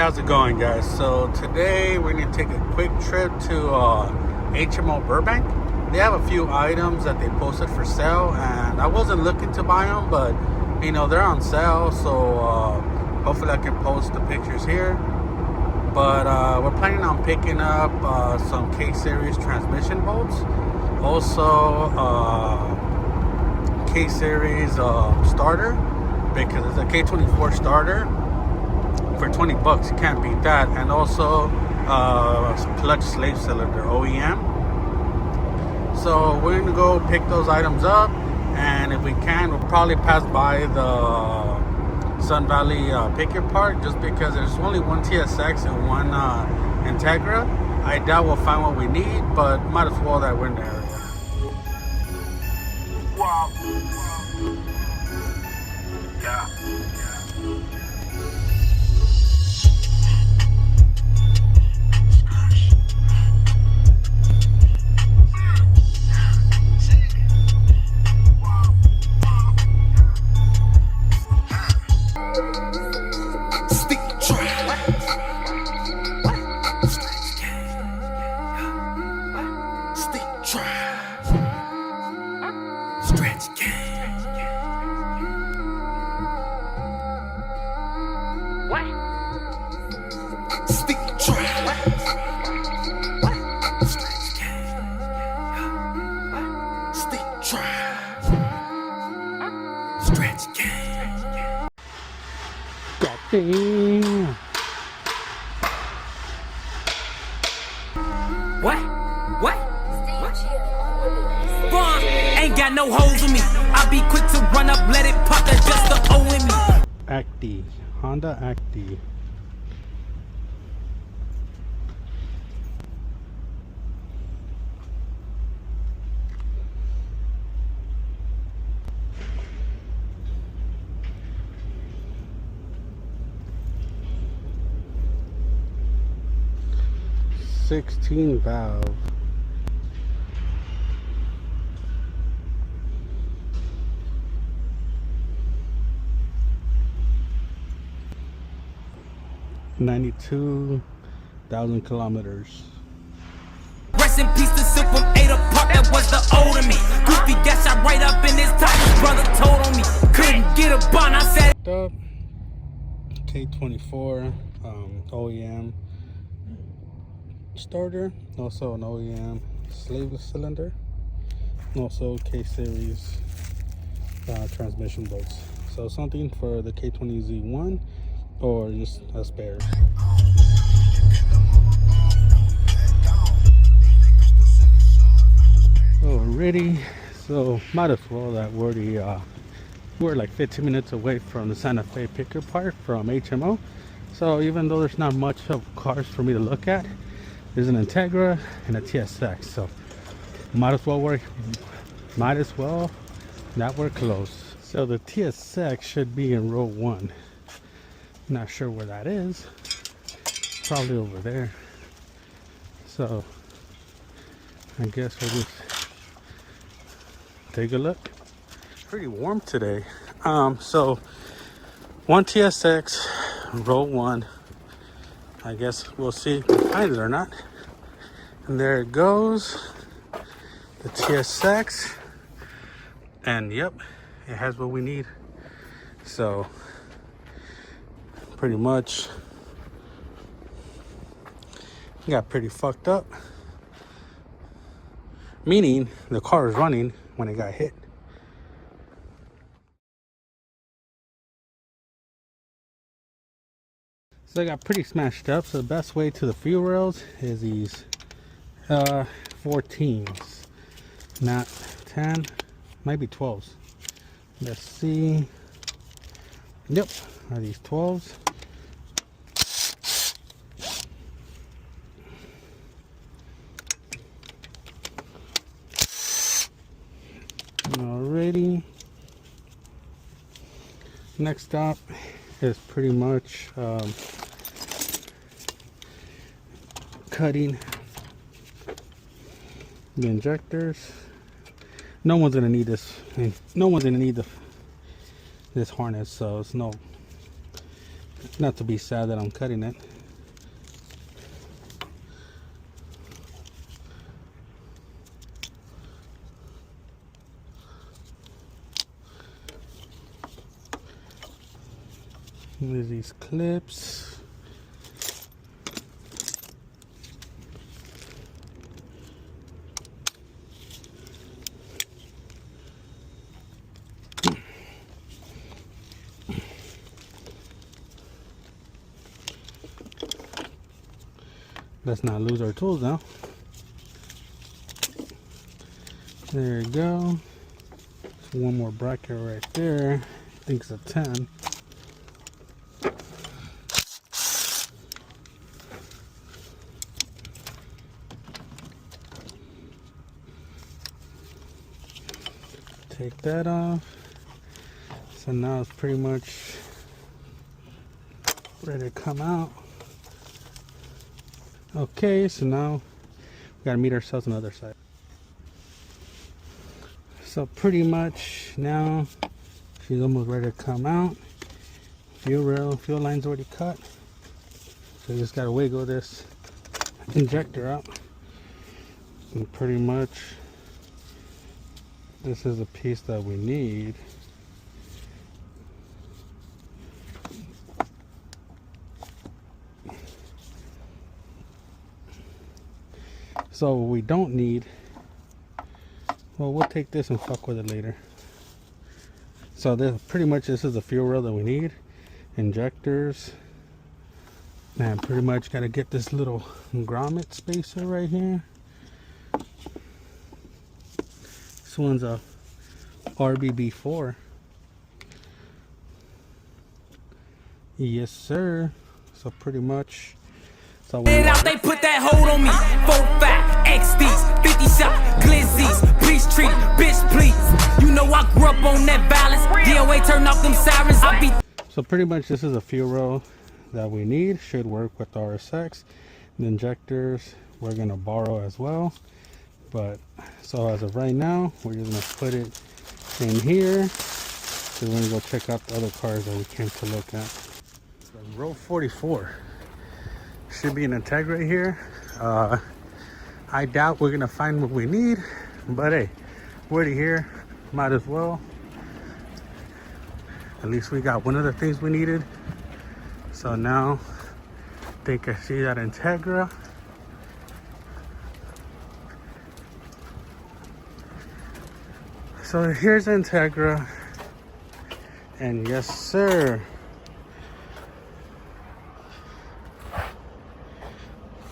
how's it going, guys? So today we're going to take a quick trip to HMO Burbank. They have a few items that they posted for sale, and I wasn't looking to buy them, but you know, they're on sale, so hopefully I can post the pictures here. But we're planning on picking up some K-Series transmission bolts, also K-Series starter, because it's a K24 starter for 20 bucks. You can't beat that. And also clutch slave cylinder, OEM. So we're gonna go pick those items up, and if we can, we'll probably pass by the Sun Valley Picker Park, just because there's only one TSX and one Integra. I doubt we'll find what we need, but might as well that we're in the area. Wow. Yeah. Damn. What? Bomb ain't got no holes in me. I be quick to run up, let it pop. That's just the O in me. Acti, Honda Acti. '16 valve. $92,000 kilometers. Rest in peace to Silk from Ada Park. That was the old of me. Goofy got shot right up in his top. His brother told on me. Couldn't get a bond. I said Up. K24 OEM starter, also an OEM slave cylinder, also K-Series transmission bolts. So something for the K20Z1 or just a spare. Alrighty, so might as well that we're like 15 minutes away from the Santa Fe Picker Park from HMO. So even though there's not much of cars for me to look at, there's an Integra and a TSX, so might as well that we're close. So the TSX should be in row 1. Not sure where that is. Probably over there. So I guess we'll just take a look. Pretty warm today. So one TSX, row 1. I guess we'll see if we find it or not. And there it goes, the TSX. And yep, it has what we need. So pretty much got pretty fucked up. Meaning the car was running when it got hit. So I got pretty smashed up. So the best way to the fuel rails is these 14s, not 10, might be 12s. Let's see. Yep, are these 12s? Alrighty. Next up is pretty much cutting the injectors. No one's gonna need this. No one's gonna need this harness, so it's no Not to be sad that I'm cutting it. There's these clips. Let's not lose our tools now. There you go. One more bracket right there. I think it's a 10. Take that off. So now it's pretty much ready to come out. Okay, so now we gotta meet ourselves on the other side. So pretty much now she's almost ready to come out. Fuel line's already cut. So you just gotta wiggle this injector out. And pretty much this is a piece that we need. So what we don't need, well, we'll take this and fuck with it later. So this is the fuel rail that we need. Injectors. And pretty much gotta get this little grommet spacer right here. This one's a RBB4. Yes, sir. So pretty much. So They put that hold on me. 4-5 XDs, 50 shot glizzies, please treat, bitch please. You know I grew up on that violence. DOA turn off them sirens. I be. So pretty much this is a fuel rail that we need. Should work with RSX. The injectors we're gonna borrow as well. But so as of right now, we're just gonna put it in here. So we're gonna go check out the other cars that we came to look at. So row 44 should be an Integra here. I doubt we're gonna find what we need, but hey, we're already here, might as well. At least we got one of the things we needed. So now I think I see that Integra. So here's Integra, and yes sir,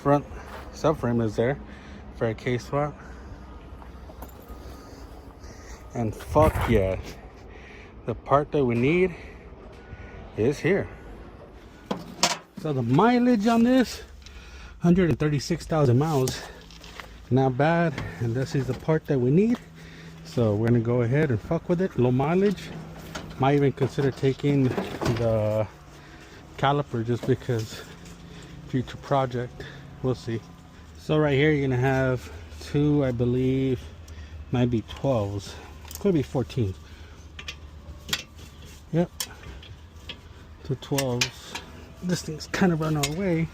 front subframe is there for a case swap, and fuck yeah, the part that we need is here. So the mileage on this, 136,000 miles, not bad, and this is the part that we need. So we're gonna go ahead and fuck with it. Low mileage. Might even consider taking the caliper just because future project. We'll see. So right here you're gonna have two, I believe, might be 12s. Could be 14. Yep. Two 12s. This thing's kind of run our way,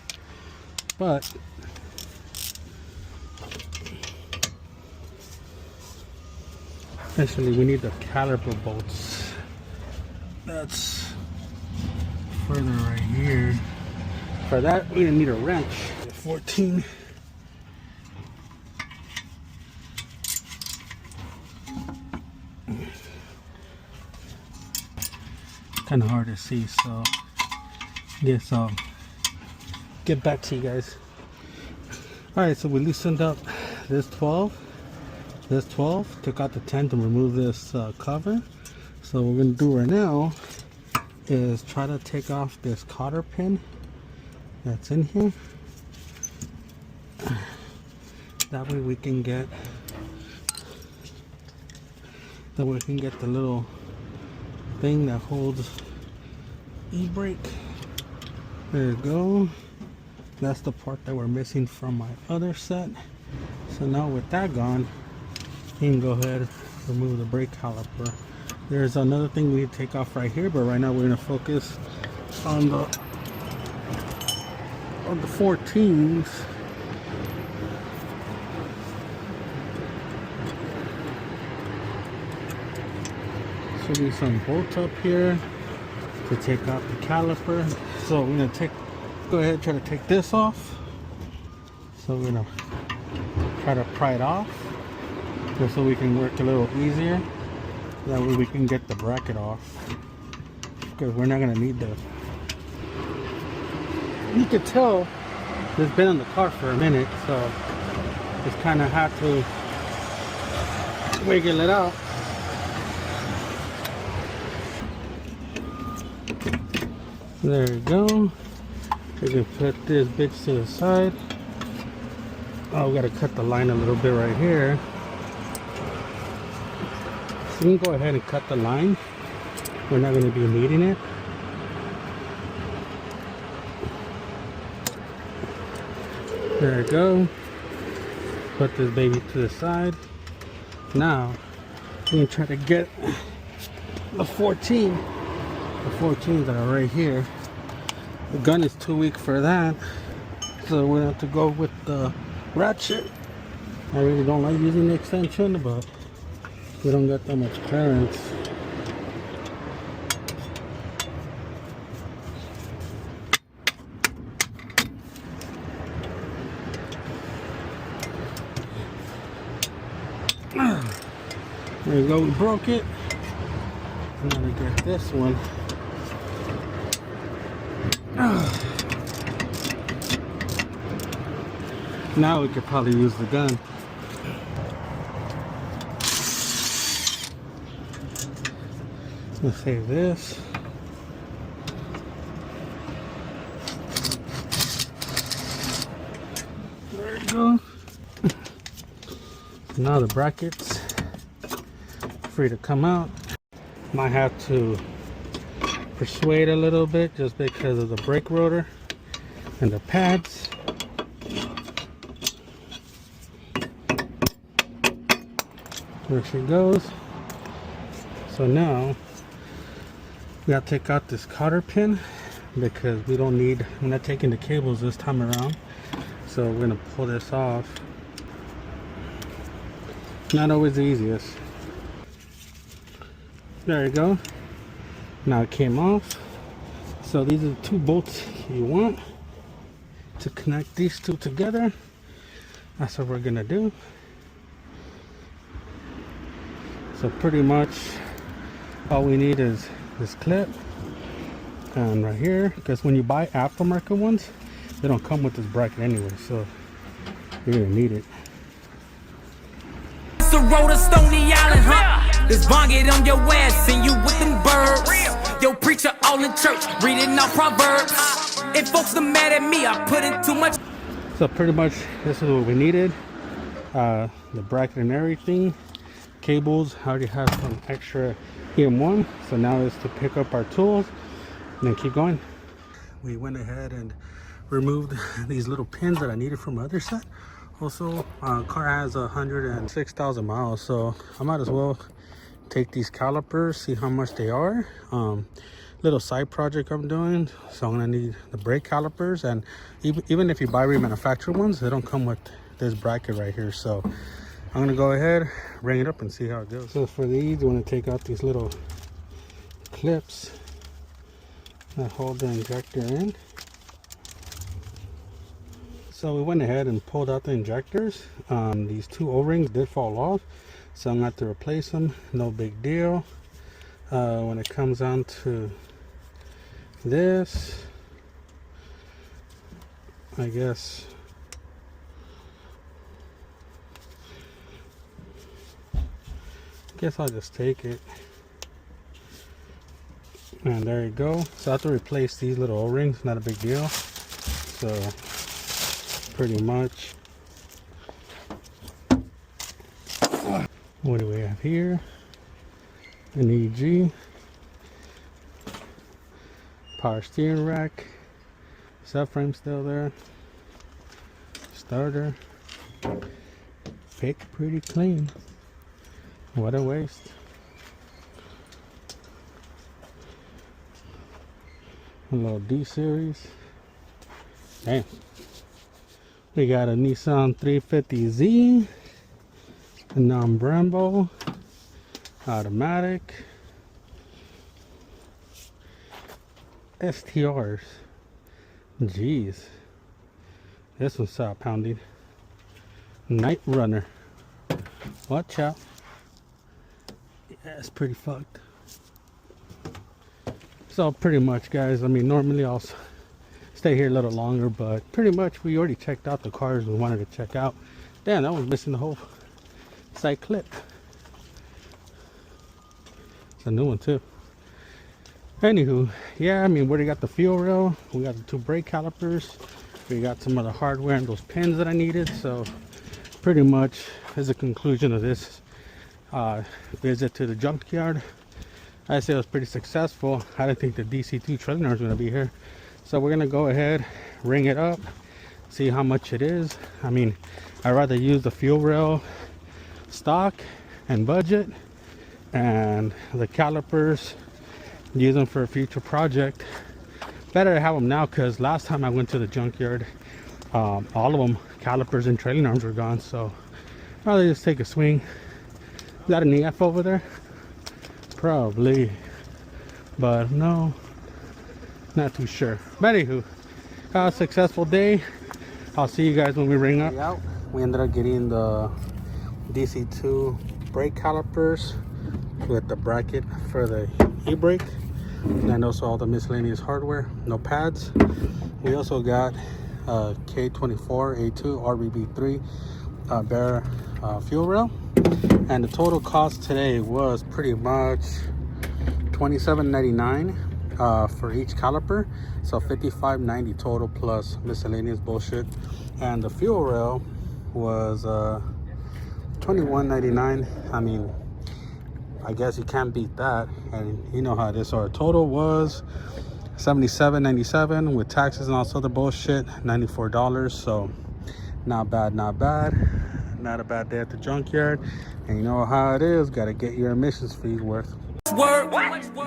but essentially we need the caliper bolts. That's further right here. For that we're gonna need a wrench. 14. Kind of hard to see, so I guess I'll get back to you guys. Alright, so we loosened up this 12. This 12, took out the 10 to remove this cover. So what we're going to do right now is try to take off this cotter pin that's in here. That way we can get the little thing that holds e-brake. There you go. That's the part that we're missing from my other set. So now with that gone, you can go ahead and remove the brake caliper. There's another thing we need to take off right here, but right now we're going to focus on the of the 14s. Should be some bolts up here to take out the caliper. So we're gonna go ahead and try to take this off. So we're gonna try to pry it off just so we can work a little easier. That way we can get the bracket off, because we're not gonna need the. You could tell it's been in the car for a minute, so just kind of have to wiggle it out. There we go. We can put this bitch to the side. Oh, we gotta cut the line a little bit right here. So we can go ahead and cut the line. We're not gonna be needing it. There we go. Put this baby to the side. Now we can try to get the 14. The 14s that are right here. The gun is too weak for that, so we're gonna have to go with the ratchet. I really don't like using the extension, but we don't get that much clearance. There you go, we broke it. I'm gonna get this one. Now we could probably use the gun. Let's save this. There you go. Now the brackets free to come out. Might have to persuade a little bit just because of the brake rotor and the pads. There she goes. So now we gotta take out this cotter pin because we're not taking the cables this time around. So we're gonna pull this off. Not always the easiest. There you go. Now it came off. So these are the two bolts you want to connect these two together. That's what we're gonna do. So pretty much all we need is this clip and right here, because when you buy aftermarket ones, they don't come with this bracket anyway, so you're gonna need it. So roll to Stony Island, huh? This bong get on your ass and you with them birds. Yo, preacher all in church, reading out Proverbs. If folks are mad at me, I put in too much. So pretty much this is what we needed. The bracket and everything. Cables, I already have some extra EM1, so now it's to pick up our tools and then keep going. We went ahead and removed these little pins that I needed from my other set. Also, car has 106,000 miles, so I might as well take these calipers, see how much they are. Little side project I'm doing, so I'm gonna need the brake calipers, and even if you buy remanufactured ones, they don't come with this bracket right here. So I'm gonna go ahead, bring it up and see how it goes. So for these, you want to take out these little clips that hold the injector in. So we went ahead and pulled out the injectors. These two O-rings did fall off, so I'm gonna have to replace them. No big deal. When it comes down to this, I guess I'll just take it. And there you go. So I have to replace these little O-rings, not a big deal. So pretty much, what do we have here? An EG, power steering rack, subframe still there, starter, picked pretty clean. What a waste. A little D series, Damn. We got a Nissan 350Z, a non-Brembo, automatic, STRs. Jeez. This one's pounding. Night Runner. Watch out. Yeah, it's pretty fucked. So pretty much, guys, I mean, normally I'll stay here a little longer, but pretty much we already checked out the cars we wanted to check out. Damn, that one's missing the whole side clip. It's a new one too. Anywho, yeah, I mean, we already got the fuel rail, we got the 2 brake calipers, we got some of the hardware and those pins that I needed. So pretty much as a conclusion of this visit to the junkyard, I say it was pretty successful. I didn't think the DC2 trailer was going to be here, so we're going to go ahead, ring it up, see how much it is. I mean, I'd rather use the fuel rail stock and budget, and the calipers use them for a future project. Better to have them now, because last time I went to the junkyard, all of them, calipers and trailing arms, were gone. So I'd rather just take a swing. Is that an EF over there? Probably, but no, not too sure. But anywho, a successful day. I'll see you guys when we ring up. We ended up getting the DC2 brake calipers with the bracket for the e-brake, and also all the miscellaneous hardware, no pads. We also got K24A2 RBB3 bare fuel rail, and the total cost today was pretty much $27.99 for each caliper, so $55.90 total plus miscellaneous bullshit. And the fuel rail was $21.99. I mean, I guess you can't beat that, and you know how it is. So our total was $77.97 with taxes and all this other bullshit, $94. So not bad, not bad. Not a bad day at the junkyard. And you know how it is, gotta get your emissions fees worth. Word.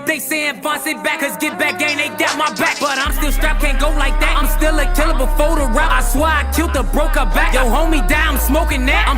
They saying bounce it back, cause get back gang, they got my back. But I'm still strapped, can't go like that. I'm still a killer before the rap. I swear I killed the broke her back. Yo, homie die, I'm smoking that.